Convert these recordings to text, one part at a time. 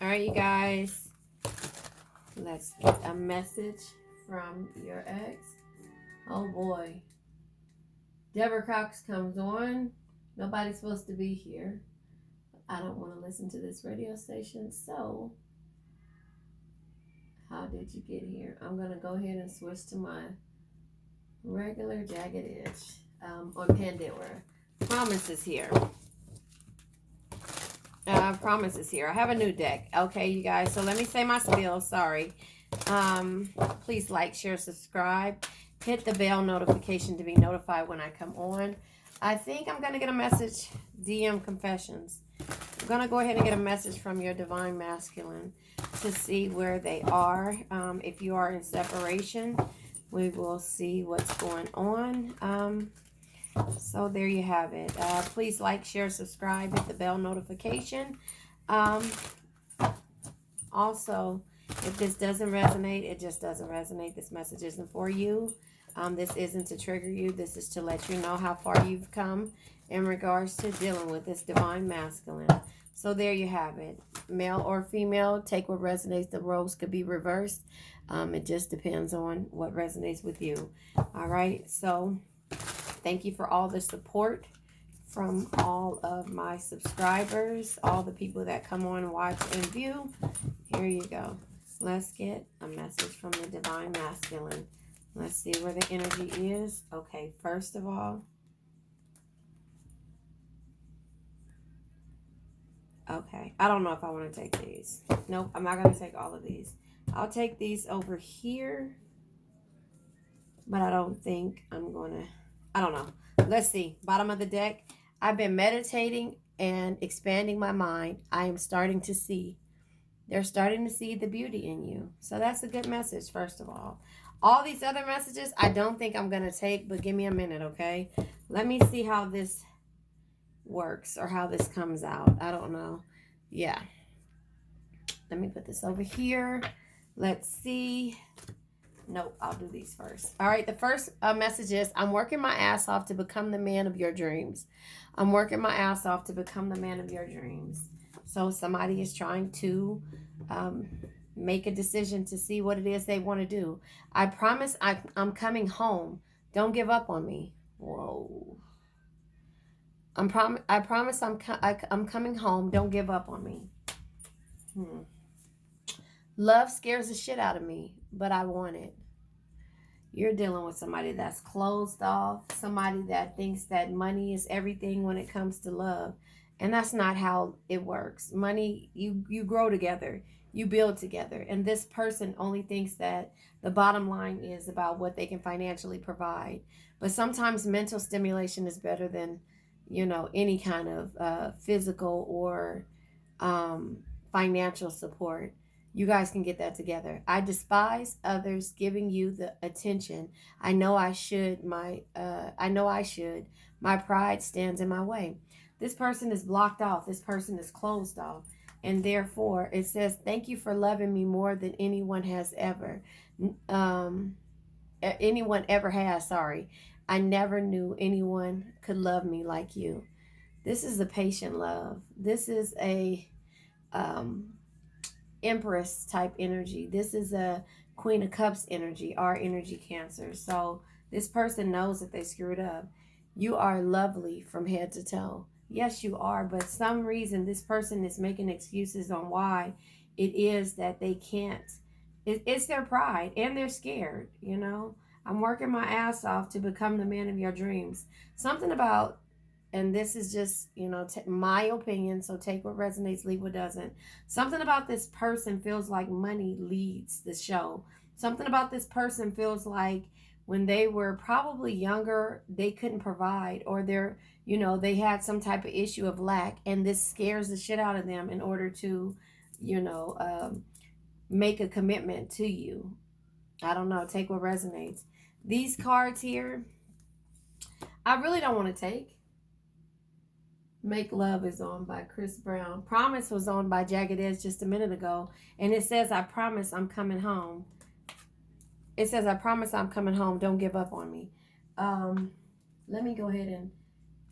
All right, you guys. Let's get a message from your ex. Oh boy. Deborah Cox comes on. Nobody's supposed to be here. I don't want to listen to this radio station. So, how did you get here? I'm going to go ahead and switch to my regular jagged edge on Pandora. Promise is here. Promise is here. I have a new deck. Okay, you guys. So let me say my spiel. Sorry. Please like, share, subscribe. Hit the bell notification to be notified when I come on. I think I'm going to get a message. DM confessions. I'm going to go ahead and get a message from your divine masculine to see where they are. If you are in separation, we will see what's going on. So there you have it. Please like, share, subscribe, hit the bell notification. Also, if this doesn't resonate, it just doesn't resonate. This message isn't for you. This isn't to trigger you. This is to let you know how far you've come in regards to dealing with this divine masculine. So there you have it. Male or female, take what resonates. The roles could be reversed. It just depends on what resonates with you. All right. So thank you for all the support from all of my subscribers, all the people that come on, watch, and view. Here you go. Let's get a message from the divine masculine. Let's see where the energy is. Okay, first of all. Okay, I don't know if I want to take these. Nope, I'm not going to take all of these. I'll take these over here. But I don't think I'm going to. I don't know. Let's see. Bottom of the deck. I've been meditating and expanding my mind. I am starting to see. They're starting to see the beauty in you. So that's a good message, first of all. All these other messages, I don't think I'm going to take, but give me a minute, okay? Let me see how this works or how this comes out. I don't know. Yeah. Let me put this over here. Let's see. Nope, I'll do these first. All right, the first message is, I'm working my ass off to become the man of your dreams. I'm working my ass off to become the man of your dreams. So somebody is trying to make a decision to see what it is they want to do. I promise I'm coming home. Don't give up on me. Whoa. I promise I'm coming home. Don't give up on me. Love scares the shit out of me, but I want it. You're dealing with somebody that's closed off, somebody that thinks that money is everything when it comes to love. And that's not how it works. Money, you grow together, you build together. And this person only thinks that the bottom line is about what they can financially provide. But sometimes mental stimulation is better than, any kind of physical or financial support. You guys can get that together. I despise others giving you the attention. I know I should. My pride stands in my way. This person is blocked off. This person is closed off. And therefore, it says, thank you for loving me more than anyone has ever. Anyone ever has, sorry. I never knew anyone could love me like you. This is a patient love. This is a Empress type energy. This is a Queen of Cups energy, our energy Cancer. So this person knows that they screwed up. You are lovely from head to toe. Yes, you are, but some reason this person is making excuses on why it is that they can't. It's their pride, and they're scared, I'm working my ass off to become the man of your dreams. Something about, and this is just, my opinion, so take what resonates, leave what doesn't. Something about this person feels like money leads the show. Something about this person feels like when they were probably younger, they couldn't provide, or they had some type of issue of lack, and this scares the shit out of them in order to, make a commitment to you. I don't know, take what resonates. These cards here, I really don't want to take. Make Love is on by Chris Brown. Promise was on by Jagged Edge just a minute ago. And it says, I promise I'm coming home. It says, I promise I'm coming home. Don't give up on me. Let me go ahead and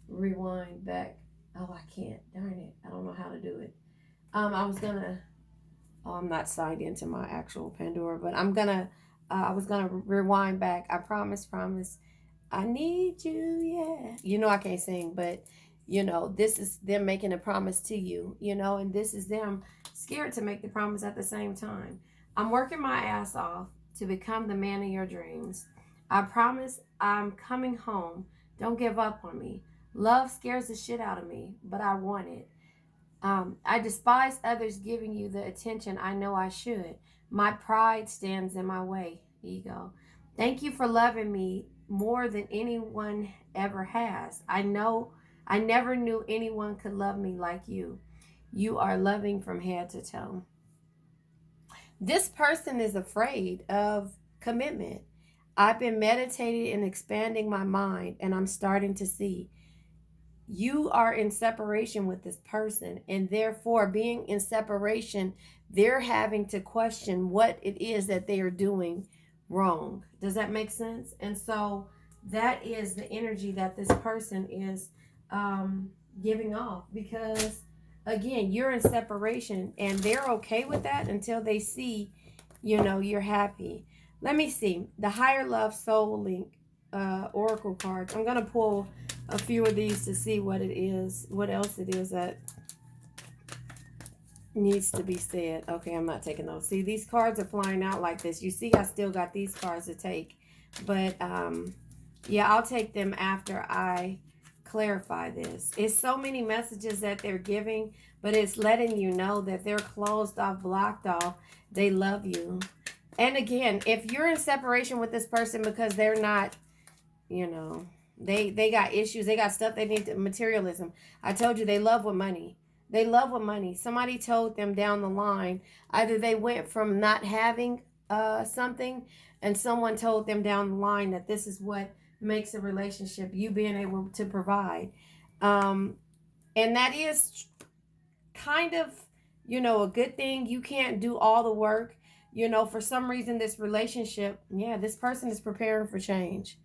rewind back. Oh, I can't. Darn it. I don't know how to do it. I was going to Oh, I'm not signed into my actual Pandora, but I was gonna rewind back. I promise. I need you, yeah. You know I can't sing, but this is them making a promise to you, and this is them scared to make the promise at the same time. I'm working my ass off to become the man of your dreams. I promise I'm coming home. Don't give up on me. Love scares the shit out of me, but I want it. I despise others giving you the attention I know I should. My pride stands in my way. Ego. Thank you for loving me more than anyone ever has. I never knew anyone could love me like you. You are loving from head to toe. This person is afraid of commitment. I've been meditating and expanding my mind, and I'm starting to see you are in separation with this person, and therefore being in separation, they're having to question what it is that they are doing wrong. Does that make sense? And so that is the energy that this person is um, giving off, because again, you're in separation and they're okay with that until they see you're happy. Let me see the higher love soul link oracle cards. I'm gonna pull a few of these to see what it is, what else it is that needs to be said. Okay, I'm not taking those. See, these cards are flying out like this. You see, I still got these cards to take, but yeah, I'll take them after I clarify this. It's so many messages that they're giving, but it's letting you know that they're closed off, blocked off. They love you. And again, if you're in separation with this person because they're not, you know, they got issues, they got stuff they need to, materialism. I told you they love with money. They love with money. Somebody told them down the line, either they went from not having something, and someone told them down the line that this is what makes a relationship, you being able to provide. And that is kind of, a good thing. You can't do all the work. For some reason, this relationship, yeah, this person is preparing for change.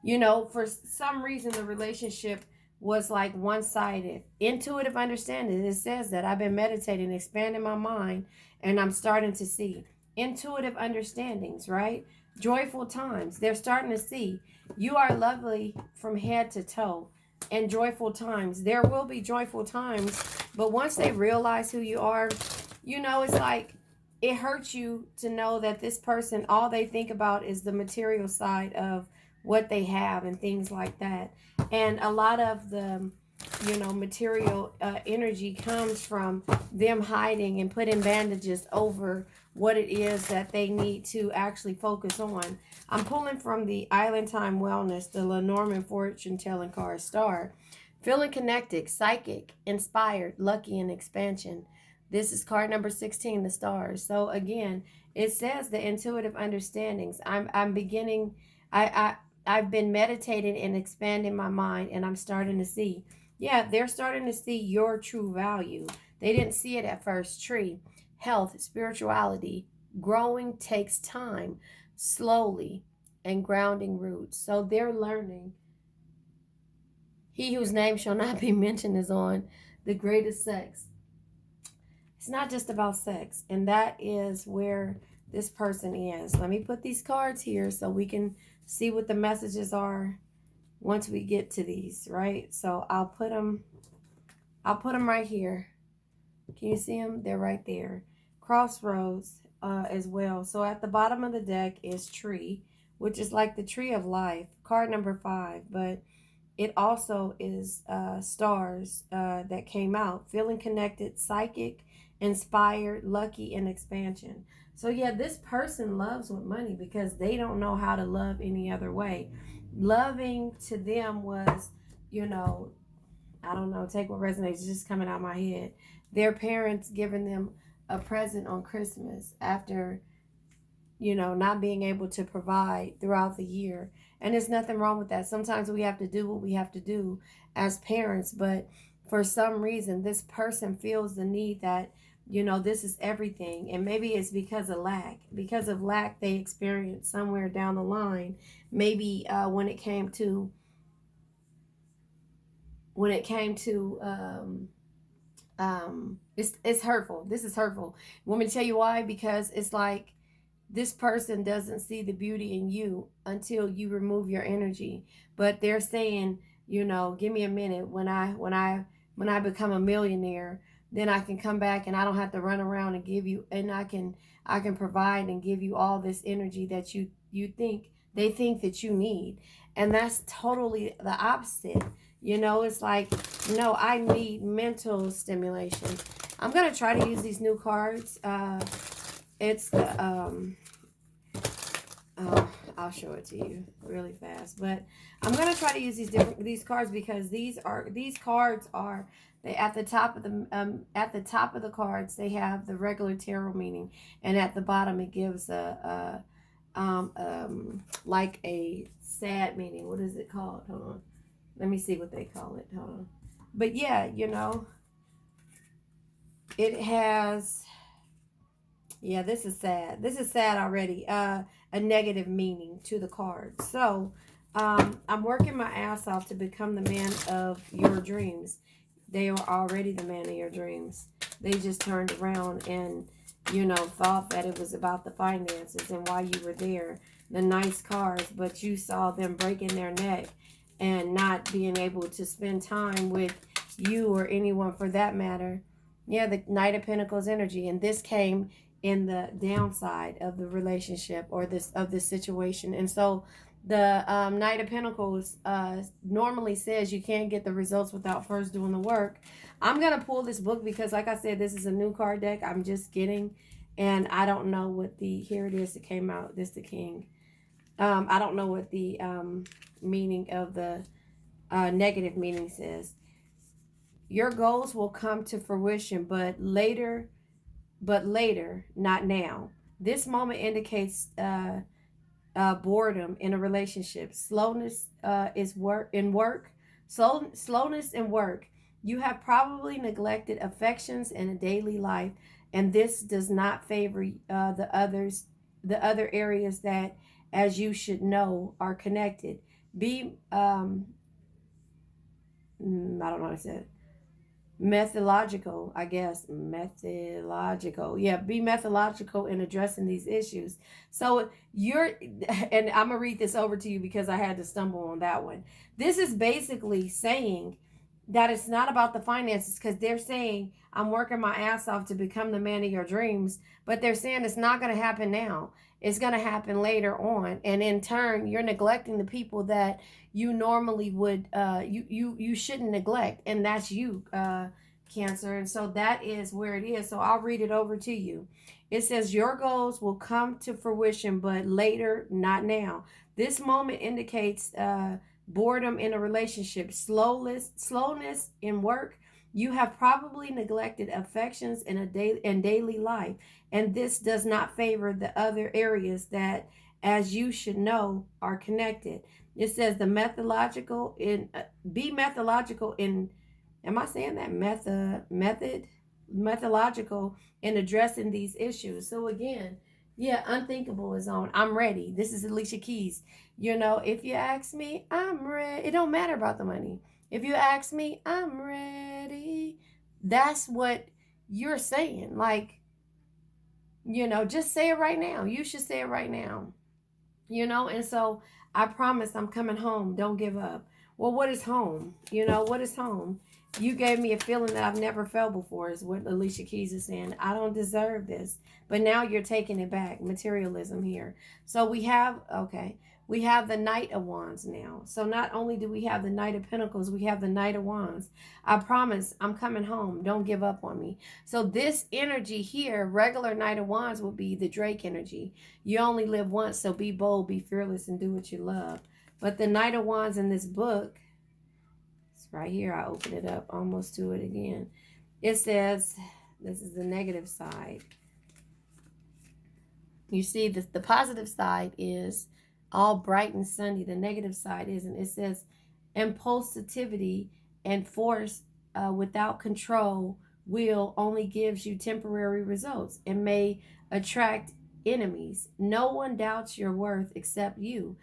For some reason, the relationship was like one sided. Intuitive understanding, it says that I've been meditating, expanding my mind, and I'm starting to see intuitive understandings, right? Joyful times. They're starting to see you are lovely from head to toe, and joyful times. There will be joyful times, but once they realize who you are, it's like it hurts you to know that this person, all they think about is the material side of what they have and things like that. And a lot of the material energy comes from them hiding and putting bandages over what it is that they need to actually focus on. I'm pulling from the Island Time Wellness, the Lenormand Fortune Telling Card Star. Feeling connected, psychic, inspired, lucky, and expansion. This is card number 16, the stars. So again, it says the intuitive understandings. I'm beginning. I've been meditating and expanding my mind, and I'm starting to see. Yeah, they're starting to see your true value. They didn't see it at first. Tree, health, spirituality, growing takes time, slowly, and grounding roots. So they're learning. He whose name shall not be mentioned is on the greatest sex. It's not just about sex, and that is where this person is. Let me put these cards here so we can see what the messages are once we get to these, right? So I'll put them right here. Can you see them? They're right there. Crossroads as well. So at the bottom of the deck is tree, which is like the tree of life, card number 5, but it also is stars that came out. Feeling connected, psychic, inspired, lucky, and expansion. So yeah, this person loves with money because they don't know how to love any other way. Loving to them was, I don't know, take what resonates, it's just coming out of my head. Their parents giving them a present on Christmas after, not being able to provide throughout the year. And there's nothing wrong with that. Sometimes we have to do what we have to do as parents, but for some reason, this person feels the need that, this is everything. And maybe it's because of lack. Because of lack they experienced somewhere down the line. Maybe when it came to um, It's hurtful. This is hurtful. Want me to tell you why? Because it's like this person doesn't see the beauty in you until you remove your energy. But they're saying, give me a minute. When I become a millionaire, then I can come back and I don't have to run around and give you, and I can provide and give you all this energy that you think they think that you need. And that's totally the opposite. It's like, no, I need mental stimulation. I'm gonna try to use these new cards. It's the oh, I'll show it to you really fast. But I'm gonna try to use these cards because these cards are they at the top of the cards they have the regular tarot meaning, and at the bottom it gives like a sad meaning. What is it called? Hold on. Let me see what they call it. Hold on. But yeah, it has. Yeah, this is sad. This is sad already. A negative meaning to the card. So, I'm working my ass off to become the man of your dreams. They are already the man of your dreams. They just turned around and, thought that it was about the finances and why you were there, the nice cars, but you saw them breaking their neck and not being able to spend time with you or anyone for that matter. Yeah, the Knight of Pentacles energy. And this came in the downside of the relationship or this situation. And so the Knight of Pentacles normally says you can't get the results without first doing the work. I'm going to pull this book because, like I said, this is a new card deck I'm just getting. And I don't know what here it is that came out. This the King. I don't know what the meaning of the negative meaning says. Your goals will come to fruition, but later, not now. This moment indicates boredom in a relationship. Slowness is work in work. Slowness in work. You have probably neglected affections in a daily life, and this does not favor the other areas that, as you should know, are connected. Be I don't know what I said. Methodological, I guess. Methodological. Yeah, be methodological in addressing these issues. So and I'm gonna read this over to you because I had to stumble on that one. This is basically saying that it's not about the finances, because they're saying I'm working my ass off to become the man of your dreams, but they're saying it's not going to happen now. It's going to happen later on, and in turn you're neglecting the people that you normally would you shouldn't neglect, and that's you, Cancer. And so that is where it is. So I'll read it over to you. It says your goals will come to fruition, but later, not now. This moment indicates boredom in a relationship, slowness in work. You have probably neglected affections in daily life, and this does not favor the other areas that, as you should know, are connected. It says the methodological in be methodological in. Am I saying that methodological in addressing these issues? So again, yeah, unthinkable is on. I'm ready. This is Alicia Keys. If you ask me, I'm ready. It don't matter about the money. If you ask me, I'm ready. That's what you're saying. Like, just say it right now. You should say it right now. And so I promise I'm coming home. Don't give up. Well, what is home? What is home? You gave me a feeling that I've never felt before, is what Alicia Keys is saying. I don't deserve this. But now you're taking it back. Materialism here. So we have the Knight of Wands now. So not only do we have the Knight of Pentacles, we have the Knight of Wands. I promise I'm coming home. Don't give up on me. So this energy here, regular Knight of Wands, will be the Drake energy. You only live once, so be bold, be fearless, and do what you love. But the Knight of Wands in this book, it's right here. I open it up almost to it again. It says, this is the negative side. You see, the positive side is all bright and sunny. The negative side isn't. It says impulsivity and force without control will only gives you temporary results and may attract enemies. No one doubts your worth except you.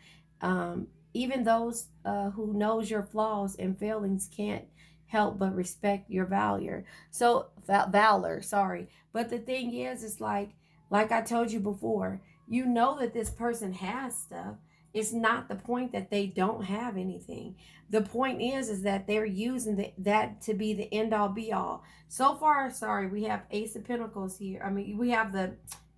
Even those who knows your flaws and failings can't help but respect your valor. So valor, sorry. But the thing is, it's like I told you before, you know that this person has stuff. It's not the point that they don't have anything. The point is that they're using that to be the end all be all. So far, sorry, we have Ace of Pentacles here. I mean, we have the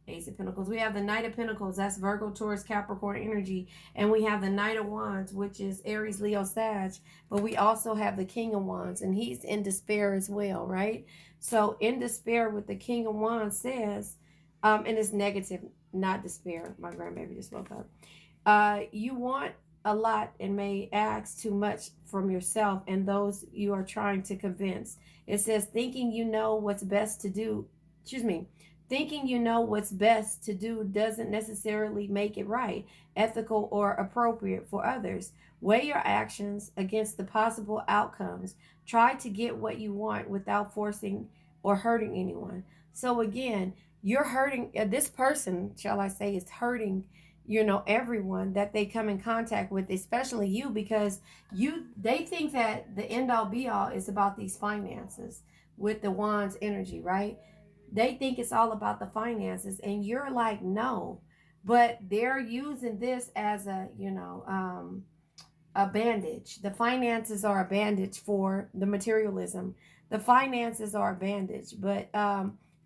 Ace of Pentacles. We have the Knight of Pentacles. That's Virgo, Taurus, Capricorn energy. And we have the Knight of Wands, which is Aries, Leo, Sag. But we also have the King of Wands, and he's in despair as well, right? So in despair with the King of Wands says, and it's negative, not despair. My grandbaby just woke up. You want a lot and may ask too much from yourself and those you are trying to convince. It says, thinking you know what's best to do, thinking you know what's best to do doesn't necessarily make it right, ethical, or appropriate for others. Weigh your actions against the possible outcomes. Try to get what you want without forcing or hurting anyone. So again, you're hurting, this person, shall I say, is hurting, everyone that they come in contact with, especially you, because they think that the end all be all is about these finances with the Wands energy, right? They think it's all about the finances, and you're like, no. But they're using this as a bandage. The finances are a bandage for the materialism. The finances are a bandage, but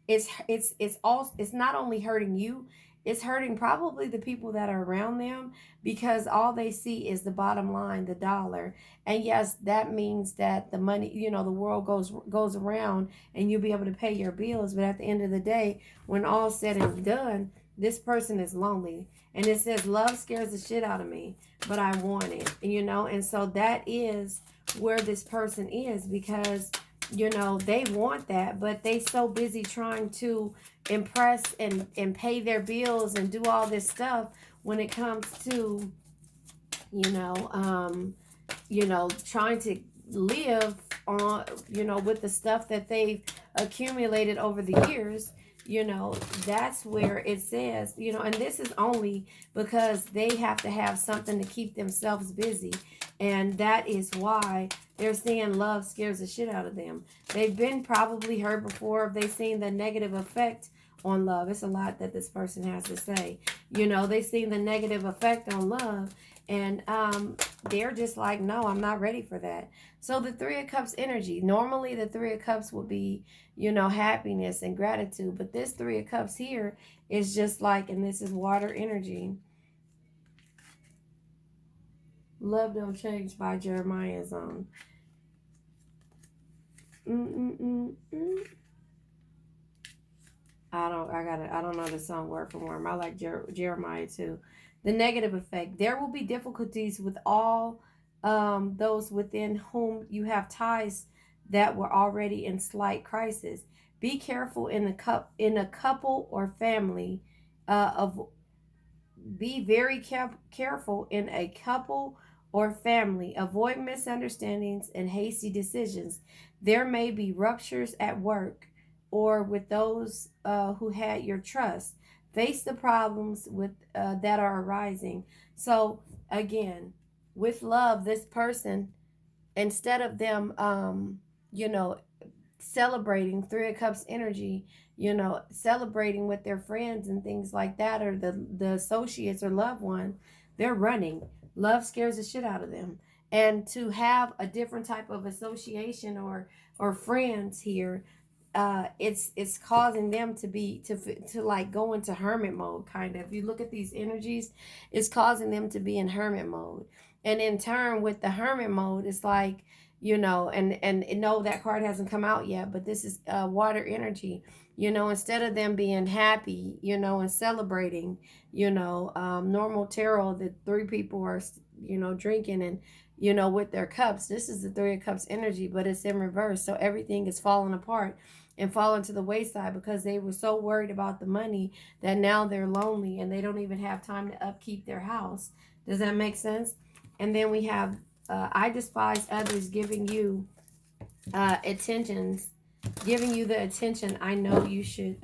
it's not only hurting you, it's hurting probably the people that are around them, because all they see is the bottom line, the dollar. And yes, that means that the money, the world goes around and you'll be able to pay your bills. But at the end of the day, when all's said and done, this person is lonely. And it says, love scares the shit out of me, but I want it, And so that is where this person is, because they want that, but they so busy trying to impress and pay their bills and do all this stuff when it comes to, trying to live on, with the stuff that they've accumulated over the years. That's where it says, and this is only because they have to have something to keep themselves busy. And that is why they're saying love scares the shit out of them. They've been probably hurt before. They've seen the negative effect on love. It's a lot that this person has to say. They've seen the negative effect on love. And they're just like, no, I'm not ready for that. So the Three of Cups energy. Normally the Three of Cups would be, happiness and gratitude. But this Three of Cups here is just like, and this is water energy. Love Don't Change by Jeremiah's own. I don't know the song word for word. I like Jeremiah too. The negative effect. There will be difficulties with all those within whom you have ties that were already in slight crisis. Be careful in a couple or family of be very careful in a couple or family. Avoid misunderstandings and hasty decisions. There may be ruptures at work or with those who had your trust. Face the problems that are arising. So again, with love, this person, instead of them, celebrating Three of Cups energy, celebrating with their friends and things like that, or the associates or loved one, they're running. Love scares the shit out of them. And to have a different type of association or friends here, it's causing them to like go into hermit mode, kind of. If you look at these energies, it's causing them to be in hermit mode. And in turn, with the hermit mode, it's like, and no, that card hasn't come out yet, but this is water energy. Instead of them being happy, and celebrating, normal tarot, the three people are, drinking and, with their cups. This is the Three of Cups energy, but it's in reverse. So everything is falling apart and falling to the wayside because they were so worried about the money that now they're lonely and they don't even have time to upkeep their house. Does that make sense? And then we have I despise others giving you giving you the attention I know you should.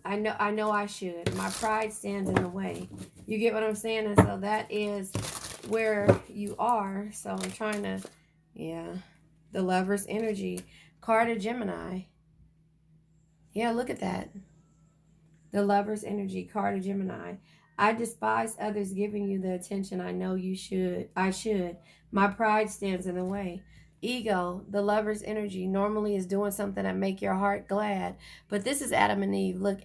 I know I should. My pride stands in the way. You get what I'm saying? And so that is where you are. So I'm trying to Yeah. The Lover's energy. Card of Gemini. Yeah, look at that. The Lover's energy, card of Gemini. I despise others giving you the attention I know you should. I should. My pride stands in the way. Ego, the Lover's energy, normally is doing something that make your heart glad. But this is Adam and Eve. Look,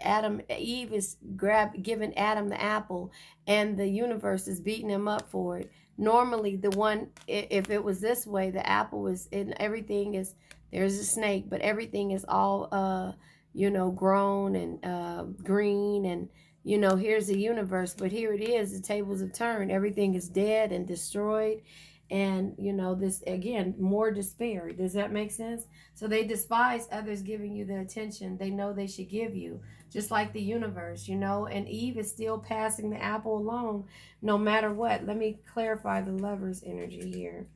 Eve is giving Adam the apple, and the universe is beating him up for it. Normally, the one, if it was this way, the apple is, and everything is, there's a snake, but everything is all grown and green, and here's the universe. But here it is, the tables have turned, everything is dead and destroyed, and this again, more despair. Does that make sense? So they despise others giving you the attention they know they should give you, just like the universe, and Eve is still passing the apple along no matter what. Let me clarify the Lover's energy here.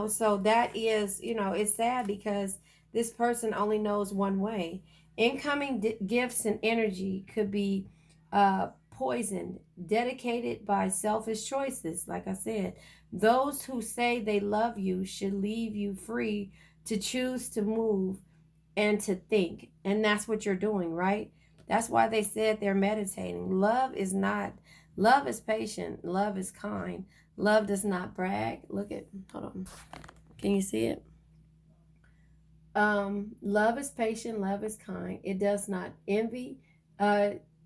So that is, it's sad because this person only knows one way. Incoming gifts and energy could be poisoned, dedicated by selfish choices. Like I said, those who say they love you should leave you free to choose to move and to think. And that's what you're doing, right? That's why they said they're meditating. Love is patient, love is kind, love does not brag. Hold on. Can you see it? Love is patient, love is kind. It does not envy.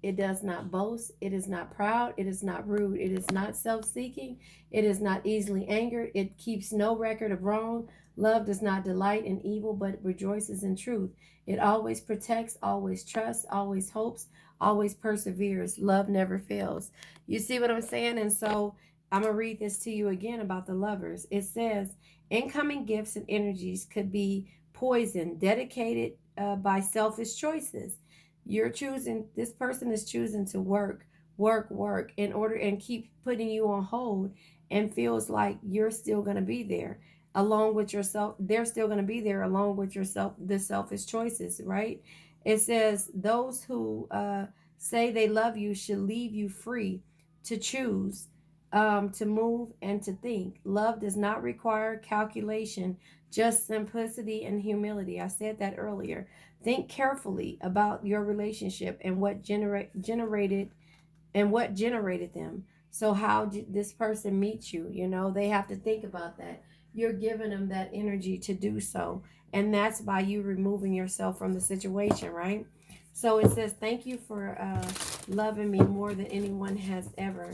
It does not boast. It is not proud. It is not rude. It is not self-seeking. It is not easily angered. It keeps no record of wrong. Love does not delight in evil, but rejoices in truth. It always protects, always trusts, always hopes, always perseveres. Love never fails. You see what I'm saying? And so I'm going to read this to you again about the lovers. It says, incoming gifts and energies could be poison, dedicated by selfish choices. This person is choosing to work in order and keep putting you on hold, and feels like you're still going to be there along with yourself. They're still going to be there along with yourself, the selfish choices, right? It says those who say they love you should leave you free to choose, to move and to think. Love does not require calculation, just simplicity and humility. I said that earlier. Think carefully about your relationship and what generated them. So how did this person meet you? They have to think about that. You're giving them that energy to do so, and that's by you removing yourself from the situation, right? So it says, thank you for loving me more than anyone ever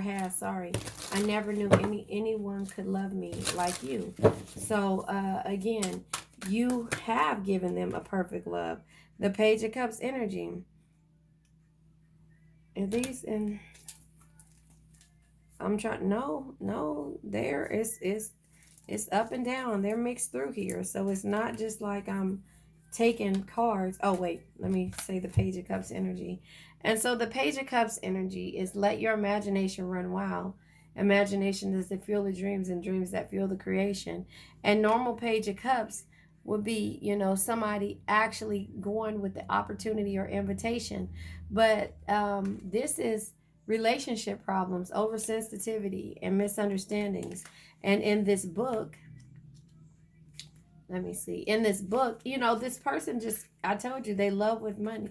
has. Sorry, I never knew anyone could love me like you. So again, you have given them a perfect love. The Page of Cups energy. And I'm trying. No, there it's up and down. They're mixed through here, so it's not just like I'm taking cards. Oh wait, let me say the Page of Cups energy. And so the Page of Cups energy is, let your imagination run wild. Imagination is the fuel of dreams, and dreams that fuel the creation. And normal Page of Cups would be, somebody actually going with the opportunity or invitation. But this is relationship problems, oversensitivity, and misunderstandings. And in this book, let me see. In this book, this person I told you, they love with money.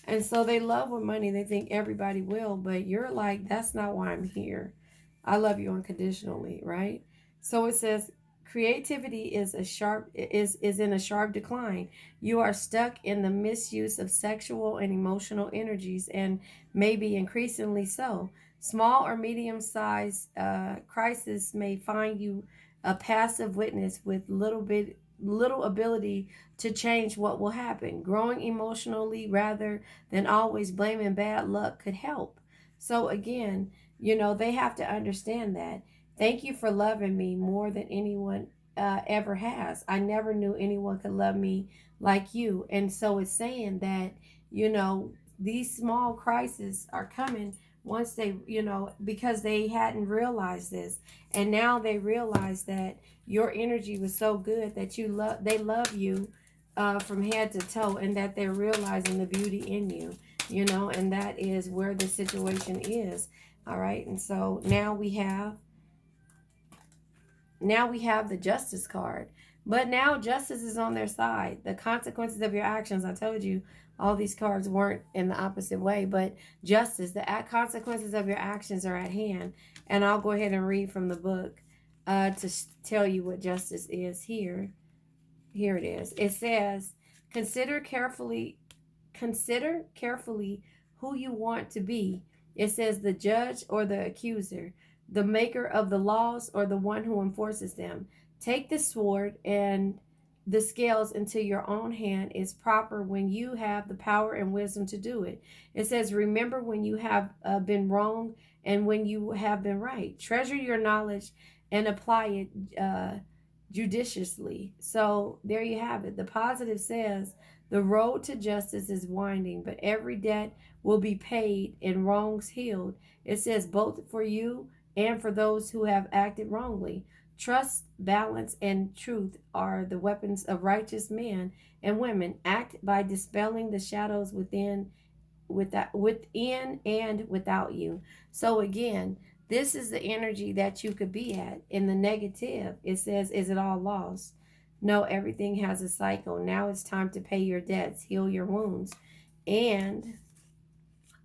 And so they love with money. They think everybody will, but you're like, that's not why I'm here. I love you unconditionally, right? So it says, creativity is in a sharp decline. You are stuck in the misuse of sexual and emotional energies, and maybe increasingly so. Small or medium-sized crisis may find you a passive witness with little ability to change what will happen. Growing emotionally rather than always blaming bad luck could help. So again, they have to understand that. Thank you for loving me more than anyone ever has. I never knew anyone could love me like you. And so it's saying that, these small crises are coming once they, because they hadn't realized this. And now they realize that your energy was so good that they love you from head to toe, and that they're realizing the beauty in you, and that is where the situation is. All right. And so now we have now we have the Justice card. But now justice is on their side. The consequences of your actions, I told you, all these cards weren't in the opposite way, but justice, the consequences of your actions are at hand. And I'll go ahead and read from the book to tell you what justice is here. Here it is. It says, consider carefully who you want to be. It says the judge or the accuser, the maker of the laws or the one who enforces them. Take the sword and the scales into your own hand is proper when you have the power and wisdom to do it. It says, remember when you have been wrong and when you have been right. Treasure your knowledge and apply it judiciously. So there you have it. The positive says, the road to justice is winding, but every debt will be paid and wrongs healed. It says both for you and for those who have acted wrongly. Trust, balance, and truth are the weapons of righteous men and women. Act by dispelling the shadows within and without you. So again, this is the energy that you could be at. In the negative, it says, is it all lost? No, everything has a cycle. Now it's time to pay your debts, heal your wounds, and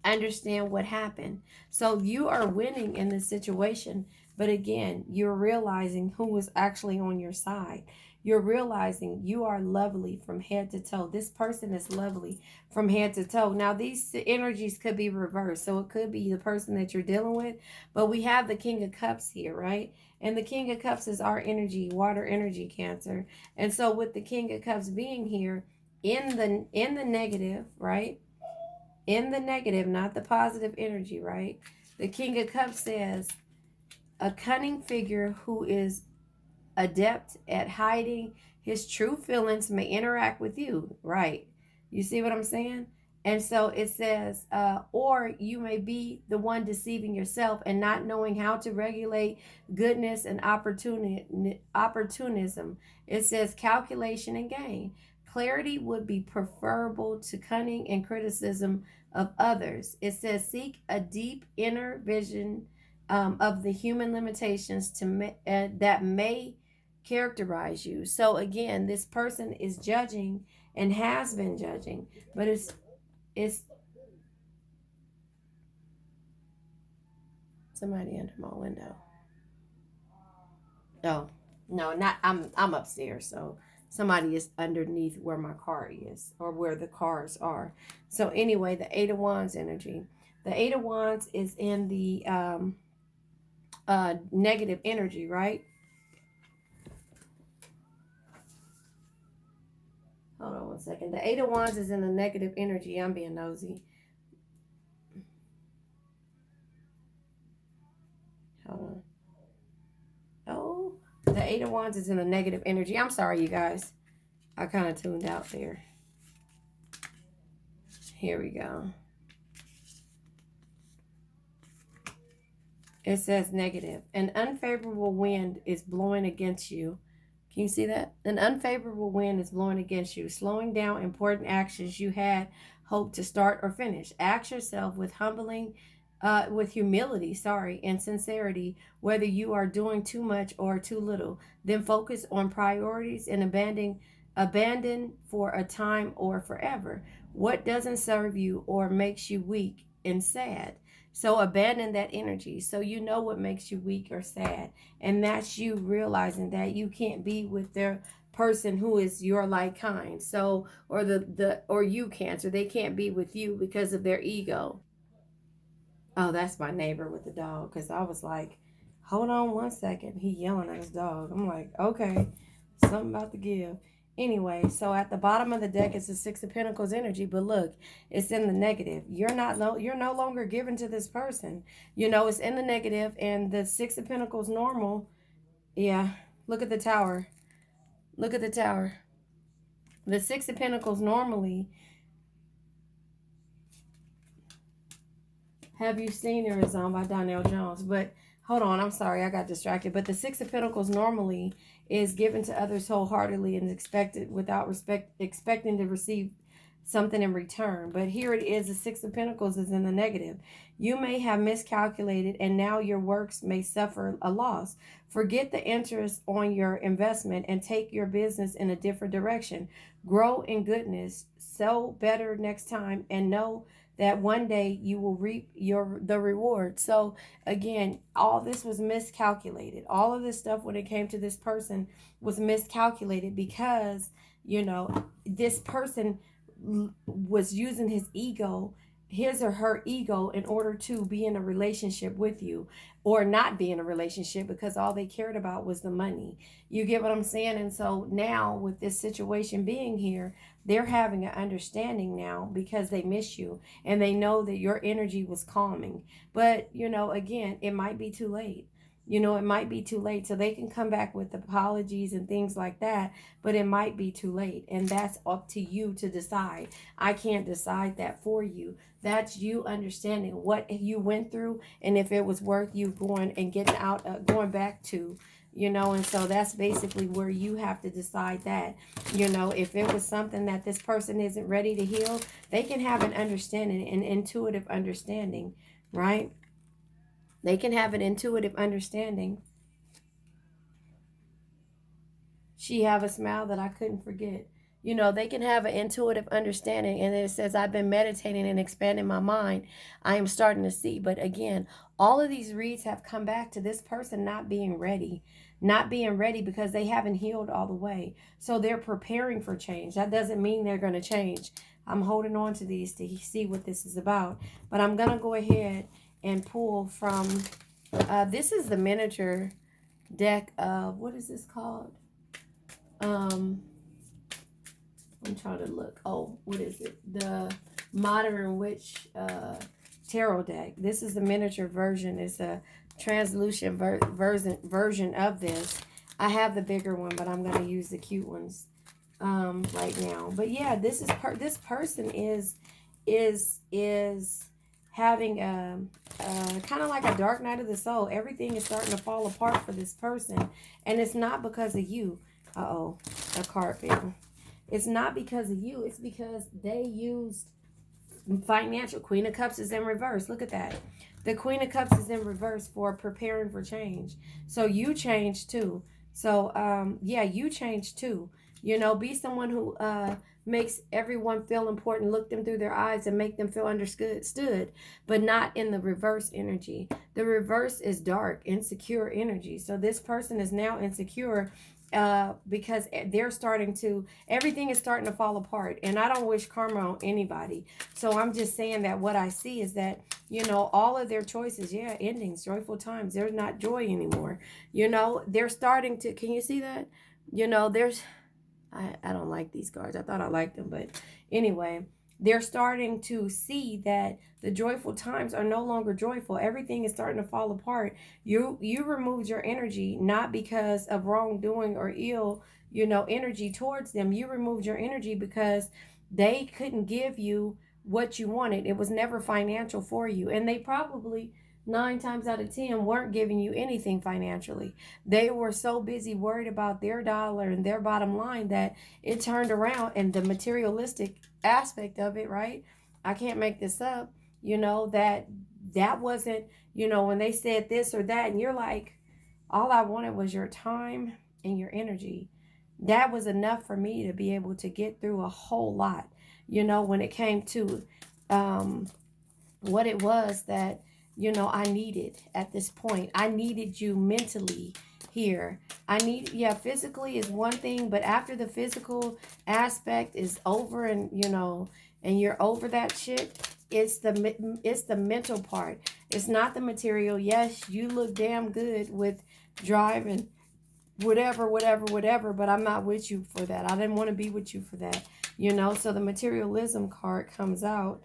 understand what happened. So you are winning in this situation. But again, you're realizing who was actually on your side. You're realizing you are lovely from head to toe. This person is lovely from head to toe. Now, these energies could be reversed. So it could be the person that you're dealing with. But we have the King of Cups here, right? And the King of Cups is our energy, water energy, Cancer. And so with the King of Cups being here in the negative, right? In the negative, not the positive energy, right? The King of Cups says, a cunning figure who is adept at hiding his true feelings may interact with you, right? You see what I'm saying? And so it says, or you may be the one deceiving yourself and not knowing how to regulate goodness and opportunism. It says calculation and gain. Clarity would be preferable to cunning and criticism of others. It says seek a deep inner vision of the human limitations that may characterize you. So again, this person is judging and has been judging, but it's somebody under my window. Oh no, not I'm upstairs, so somebody is underneath where my car is or where the cars are. So anyway, the Eight of Wands energy. The Eight of Wands is in the negative energy, right? Hold on one second. The Eight of Wands is in the negative energy. I'm being nosy. Hold on. Oh, the Eight of Wands is in the negative energy. I'm sorry, you guys. I kind of tuned out there. Here we go. It says negative. An unfavorable wind is blowing against you. Can you see that? An unfavorable wind is blowing against you, slowing down important actions you had hoped to start or finish. Ask yourself with humility, and sincerity, whether you are doing too much or too little. Then focus on priorities and abandon for a time or forever what doesn't serve you or makes you weak and sad. So abandon that energy. So you know what makes you weak or sad. And that's you realizing that you can't be with their person who is your like kind. So, or you, Cancer, they can't be with you because of their ego. Oh, that's my neighbor with the dog. Because I was like, hold on one second. He yelling at his dog. I'm like, okay, something about to give. Anyway, so at the bottom of the deck is the Six of Pentacles energy, but look, it's in the negative. You're no longer given to this person. You know, it's in the negative, and the Six of Pentacles normal. Yeah, look at the Tower. Look at the Tower. The Six of Pentacles normally. Have You Seen Her is on by Donnell Jones, but hold on, I'm sorry, I got distracted. But the Six of Pentacles normally is given to others wholeheartedly and expected without expecting to receive something in return. But here it is, the Six of Pentacles is in the negative. You may have miscalculated and now your works may suffer a loss. Forget the interest on your investment and take your business in a different direction. Grow in goodness, sell better next time, and know that one day you will reap the reward. So again, all this was miscalculated. All of this stuff when it came to this person was miscalculated because, this person was using his or her ego in order to be in a relationship with you, or not be in a relationship because all they cared about was the money. You get what I'm saying? And so now with this situation being here, they're having an understanding now because they miss you and they know that your energy was calming. But, again, it might be too late. It might be too late. So they can come back with apologies and things like that, but it might be too late. And that's up to you to decide. I can't decide that for you. That's you understanding what you went through and if it was worth you going and getting out, going back to, and so that's basically where you have to decide that, if it was something that this person isn't ready to heal, they can have an understanding, an intuitive understanding, right? They can have an intuitive understanding. She have a smile that I couldn't forget. They can have an intuitive understanding. And then it says, I've been meditating and expanding my mind. I am starting to see. But again, all of these reads have come back to this person not being ready. Not being ready because they haven't healed all the way. So they're preparing for change. That doesn't mean they're going to change. I'm holding on to these to see what this is about. But I'm going to go ahead and pull from, this is the miniature deck of, what is this called? I'm trying to look. Oh, what is it? The Modern Witch tarot deck. This is the miniature version. It's a translucent version of this. I have the bigger one, but I'm going to use the cute ones right now. But yeah, this person is having a kind of like a dark night of the soul. Everything is starting to fall apart for this person, and it's not because of you. Uh-oh, a card fell. It's not because of you. It's because they used financial. Queen of Cups is in reverse. Look at that. The Queen of Cups is in reverse for preparing for change. So you change too. So, yeah, you change too. Be someone who makes everyone feel important, look them through their eyes and make them feel understood, but not in the reverse energy. The reverse is dark, insecure energy. So this person is now insecure because everything is starting to fall apart. And I don't wish karma on anybody. So I'm just saying that what I see is that, all of their choices, endings, joyful times, there's not joy anymore. They're starting to, can you see that? I don't like these cards. I thought I liked them, but anyway, they're starting to see that the joyful times are no longer joyful. Everything is starting to fall apart. You removed your energy, not because of wrongdoing or ill, energy towards them. You removed your energy because they couldn't give you what you wanted. It was never financial for you. And they probably 9 times out of 10 weren't giving you anything financially. They were so busy worried about their dollar and their bottom line that it turned around, and the materialistic aspect of it, right? I can't make this up, that wasn't, when they said this or that, and you're like, all I wanted was your time and your energy. That was enough for me to be able to get through a whole lot, when it came to what it was that, I needed at this point. I needed you mentally here. Physically is one thing, but after the physical aspect is over and, and you're over that shit, it's the mental part. It's not the material. Yes, you look damn good with drive and whatever, but I'm not with you for that. I didn't want to be with you for that, so the materialism card comes out.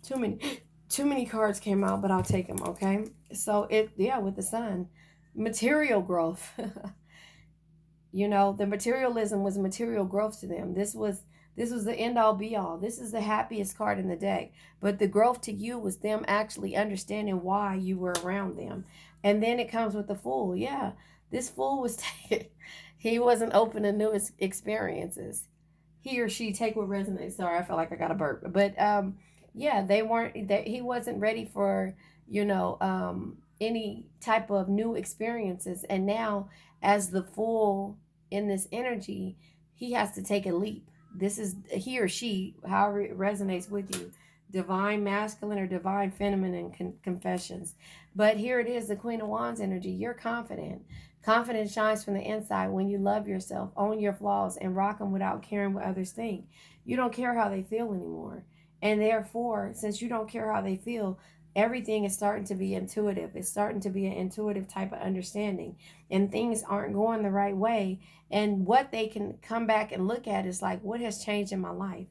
Too many cards came out, but I'll take them, okay? So with the sun, material growth. The materialism was material growth to them. This was the end all be all. This is the happiest card in the deck. But the growth to you was them actually understanding why you were around them. And then it comes with the Fool. Yeah, this Fool was he wasn't open to new experiences. he or she, take what resonates. Sorry, I feel like I got a burp. But yeah, they weren't that he wasn't ready for, any type of new experiences. And now, as the full in this energy, he has to take a leap. This is he or she, however it resonates with you, divine masculine or divine feminine confessions. But here it is, the Queen of Wands energy. You're confident. Confidence shines from the inside when you love yourself, own your flaws, and rock them without caring what others think. You don't care how they feel anymore. And therefore, since you don't care how they feel, everything is starting to be intuitive. It's starting to be an intuitive type of understanding. And things aren't going the right way. And what they can come back and look at is like, what has changed in my life?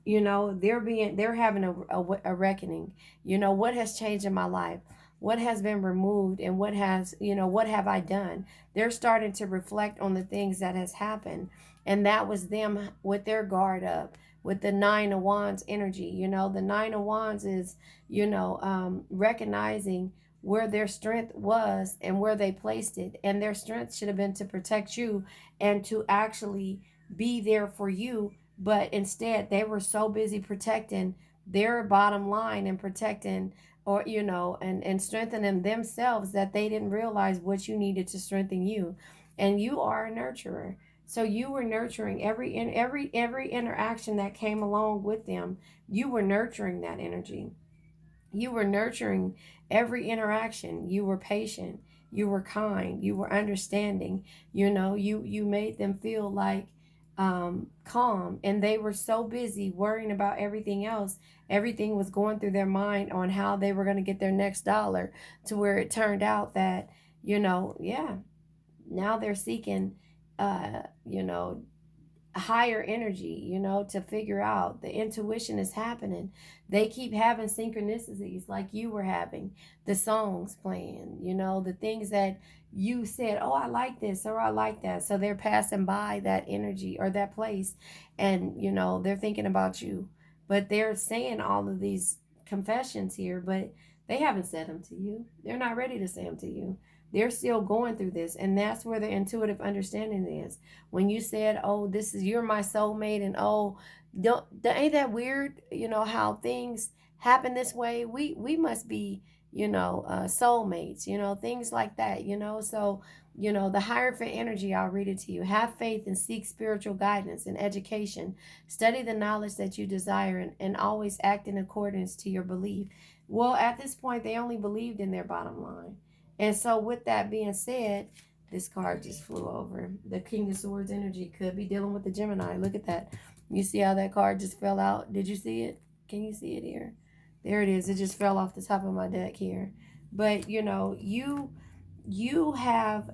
They're having a reckoning. What has changed in my life, what has been removed, and what have I done. They're starting to reflect on the things that has happened, and that was them with their guard up, with the Nine of Wands energy. The Nine of Wands is recognizing where their strength was and where they placed it, and their strength should have been to protect you and to actually be there for you. But instead, they were so busy protecting their bottom line and protecting, or and strengthening themselves, that they didn't realize what you needed to strengthen you. And you are a nurturer, so you were nurturing every interaction that came along with them. You were nurturing that energy. You were nurturing every interaction. You were patient. You were kind. You were understanding. You made them feel like calm, and they were so busy worrying about everything else. Everything was going through their mind on how they were going to get their next dollar, to where it turned out that, yeah, now they're seeking, higher energy, to figure out the intuition is happening. They keep having synchronicities like you were having, the songs playing, the things that you said, oh, I like this or I like that. So they're passing by that energy or that place, and, they're thinking about you. But they're saying all of these confessions here, but they haven't said them to you. They're not ready to say them to you. They're still going through this, and that's where the intuitive understanding is. When you said, oh, this is, you're my soulmate, and oh, ain't that weird, how things happen this way. We must be, soulmates, things like that. So, the Hierophant energy, I'll read it to you. Have faith and seek spiritual guidance and education. Study the knowledge that you desire, and always act in accordance to your belief. Well, at this point, they only believed in their bottom line. And so, with that being said, this card just flew over. The King of Swords energy could be dealing with the Gemini. Look at that. You see how that card just fell out? Did you see it? Can you see it here? There it is. It just fell off the top of my deck here. But, you have,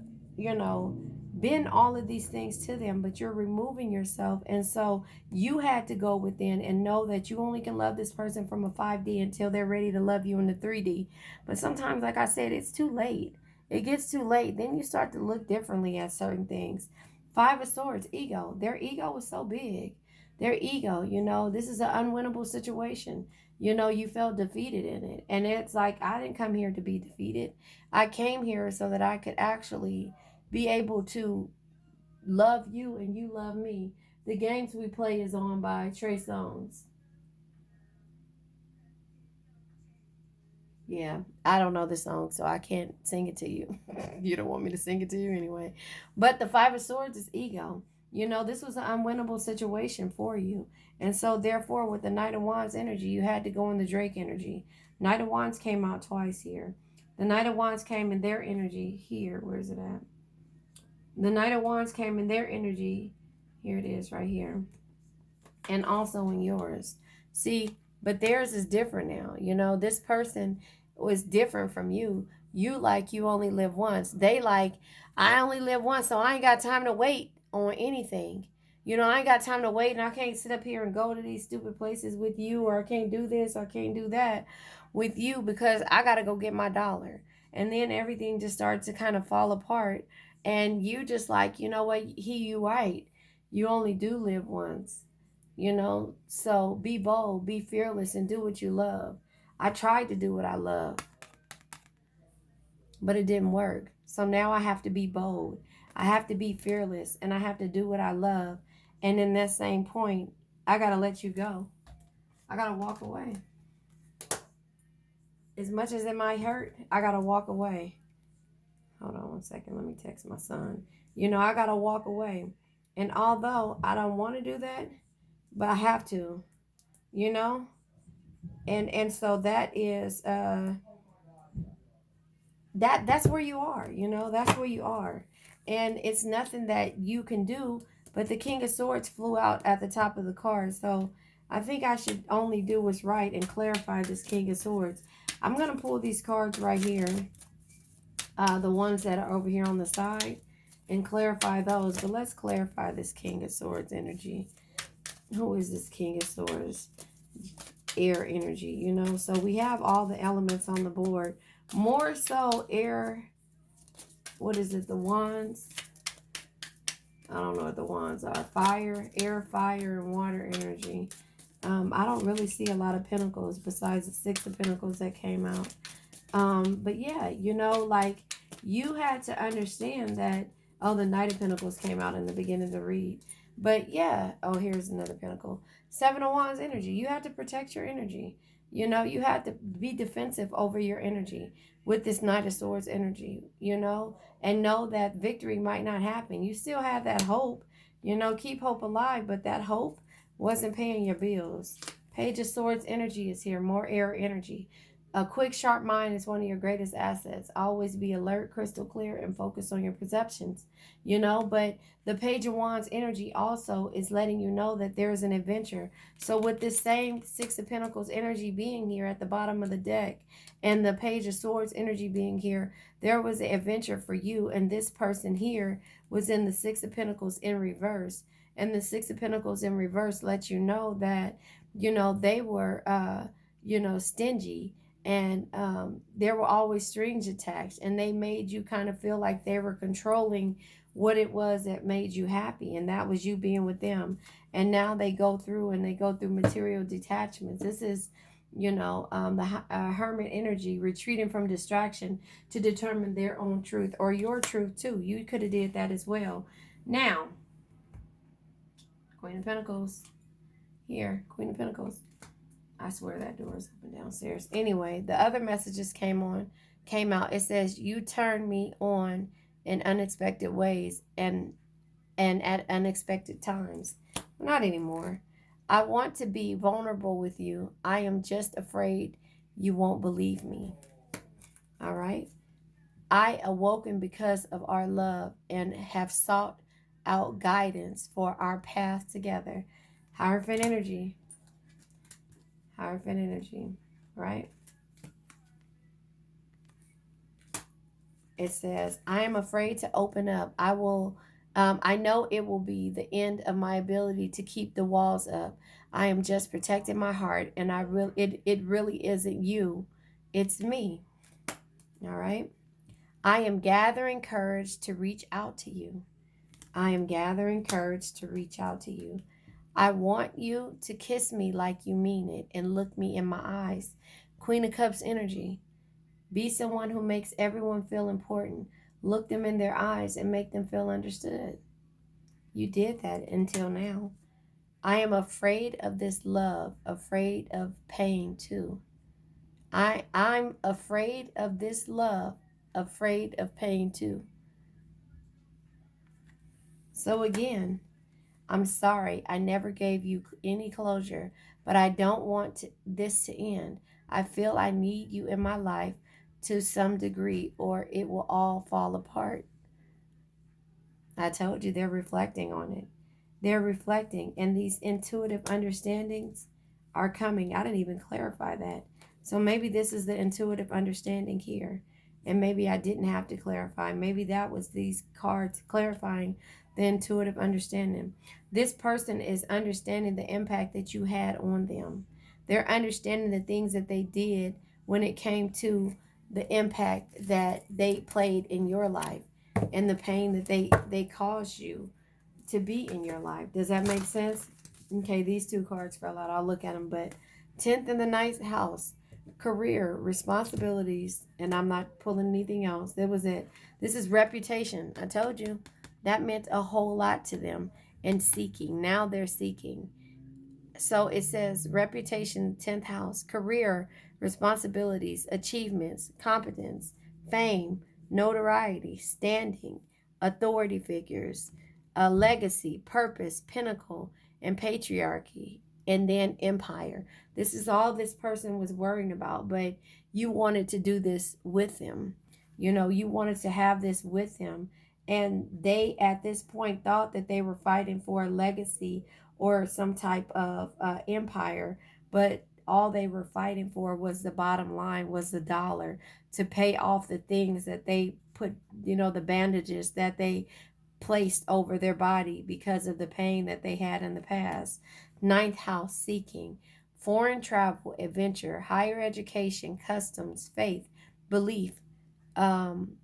been all of these things to them, but you're removing yourself. And so you had to go within and know that you only can love this person from a 5D until they're ready to love you in the 3D. But sometimes, like I said, it's too late. It gets too late. Then you start to look differently at certain things. Five of Swords, ego. Their ego is so big. Their ego, this is an unwinnable situation. You felt defeated in it. And it's like, I didn't come here to be defeated. I came here so that I could actually be able to love you and you love me. The Games We Play is on by Trey Songz. Yeah, I don't know the song, so I can't sing it to you. You don't want me to sing it to you anyway. But the Five of Swords is ego. This was an unwinnable situation for you. And so, therefore, with the Knight of Wands energy, you had to go in the Drake energy. Knight of Wands came out twice here. The Knight of Wands came in their energy here. Where's it at? The Knight of Wands came in their energy. Here it is right here. And also in yours. See, but theirs is different now. This person was different from you. You like, you only live once. They like, I only live once, so I ain't got time to wait on anything. I ain't got time to wait, and I can't sit up here and go to these stupid places with you, or I can't do this, or I can't do that with you because I got to go get my dollar. And then everything just starts to kind of fall apart. And you just like, you know what, you right. You only do live once. So be bold, be fearless, and do what you love. I tried to do what I love, but it didn't work. So now I have to be bold. I have to be fearless, and I have to do what I love. And in that same point, I got to let you go. I got to walk away. As much as it might hurt, I got to walk away. Hold on one second. Let me text my son. You know, I got to walk away. And although I don't want to do that, but I have to, you know? And so that is that's where you are, you know? That's where you are. And it's nothing that you can do, but the King of Swords flew out at the top of the card. So I think I should only do what's right and clarify this King of Swords. I'm going to pull these cards right here, the ones that are over here on the side, and clarify those. But let's clarify this King of Swords energy. Who is this King of Swords? Air energy, you know. So we have all the elements on the board. More so air. What is it? The wands. I don't know what the wands are. Fire, air, fire, and water energy. I don't really see a lot of pentacles besides the 6 of pentacles that came out. But yeah, you know, like you had to understand that, oh, the Knight of Pentacles came out in the beginning of the read. But yeah, oh, here's another pentacle. 7 of Wands energy. You had to protect your energy. You know, you had to be defensive over your energy with this Knight of Swords energy, you know, and know that victory might not happen. You still have that hope, you know, keep hope alive, but that hope wasn't paying your bills. Page of Swords energy is here, more air energy. A quick, sharp mind is one of your greatest assets. Always be alert, crystal clear, and focus on your perceptions, you know. But the Page of Wands energy also is letting you know that there's an adventure. So with this same 6 of Pentacles energy being here at the bottom of the deck and the Page of Swords energy being here, there was an adventure for you. And this person here was in the 6 of Pentacles in reverse. And the 6 of Pentacles in reverse lets you know that, you know, they were, you know, stingy. And there were always strings attached, and they made you kind of feel like they were controlling what it was that made you happy, and that was you being with them. And now they go through material detachments. This is, you know, the hermit energy, retreating from distraction to determine their own truth, or your truth too. You could have did that as well. Now, Queen of Pentacles here, Queen of Pentacles. I swear that door is open downstairs. Anyway, the other messages came out. It says, you turn me on in unexpected ways and at unexpected times. Not anymore. I want to be vulnerable with you. I am just afraid you won't believe me. All right. I awoken because of our love and have sought out guidance for our path together. Hierophant energy. Hierophant energy, right? It says, I am afraid to open up. I know it will be the end of my ability to keep the walls up. I am just protecting my heart, and it really isn't you. It's me. All right? I am gathering courage to reach out to you. I am gathering courage to reach out to you. I want you to kiss me like you mean it and look me in my eyes. Queen of Cups energy. Be someone who makes everyone feel important. Look them in their eyes and make them feel understood. You did that until now. I am afraid of this love, afraid of pain too. I'm afraid of this love, afraid of pain too. So again, I'm sorry I never gave you any closure, but I don't want this to end. I feel I need you in my life to some degree, or it will all fall apart. I told you they're reflecting on it. They're reflecting, and these intuitive understandings are coming. I didn't even clarify that. So maybe this is the intuitive understanding here. And maybe I didn't have to clarify. Maybe that was these cards clarifying the intuitive understanding. This person is understanding the impact that you had on them. They're understanding the things that they did when it came to the impact that they played in your life and the pain that they caused you to be in your life. Does that make sense? Okay, these two cards fell out. I'll look at them. But 10th in the 9th house, career, responsibilities, and I'm not pulling anything else. That was it. This is reputation. I told you that meant a whole lot to them. and seeking. Now they're seeking. So it says reputation, 10th house, career, responsibilities, achievements, competence, fame, notoriety, standing, authority figures, a legacy, purpose, pinnacle, and patriarchy, and then empire. This is all this person was worrying about, but you wanted to do this with him. You know, you wanted to have this with him. And they, at this point, thought that they were fighting for a legacy or some type of empire, but all they were fighting for was the bottom line, was the dollar, to pay off the things that they put, you know, the bandages that they placed over their body because of the pain that they had in the past. Ninth house, seeking, foreign travel, adventure, higher education, customs, faith, belief,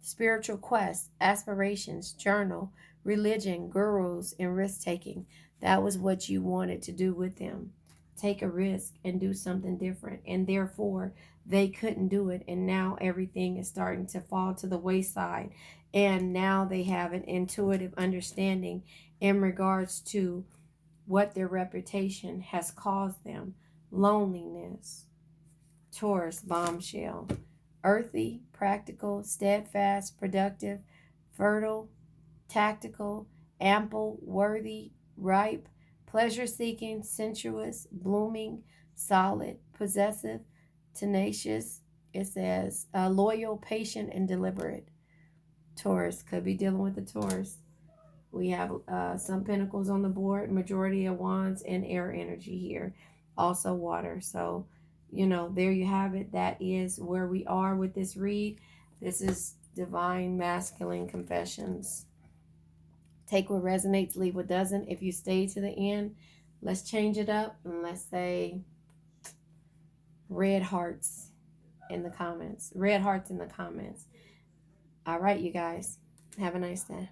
spiritual quests, aspirations, journal, religion, gurus, and risk taking. That was what you wanted to do with them. Take a risk and do something different. And therefore, they couldn't do it. And now everything is starting to fall to the wayside. And now they have an intuitive understanding in regards to what their reputation has caused them. Loneliness. Taurus, bombshell. Earthy, practical, steadfast, productive, fertile, tactical, ample, worthy, ripe, pleasure seeking, sensuous, blooming, solid, possessive, tenacious. It says loyal, patient, and deliberate. Taurus could be dealing with the Taurus. We have some pentacles on the board, majority of wands, and air energy here. Also water. So, you know, there you have it. That is where we are with this read. This is Divine Masculine Confessions. Take what resonates, leave what doesn't. If you stay to the end, let's change it up and let's say red hearts in the comments. Red hearts in the comments. All right, you guys. Have a nice day.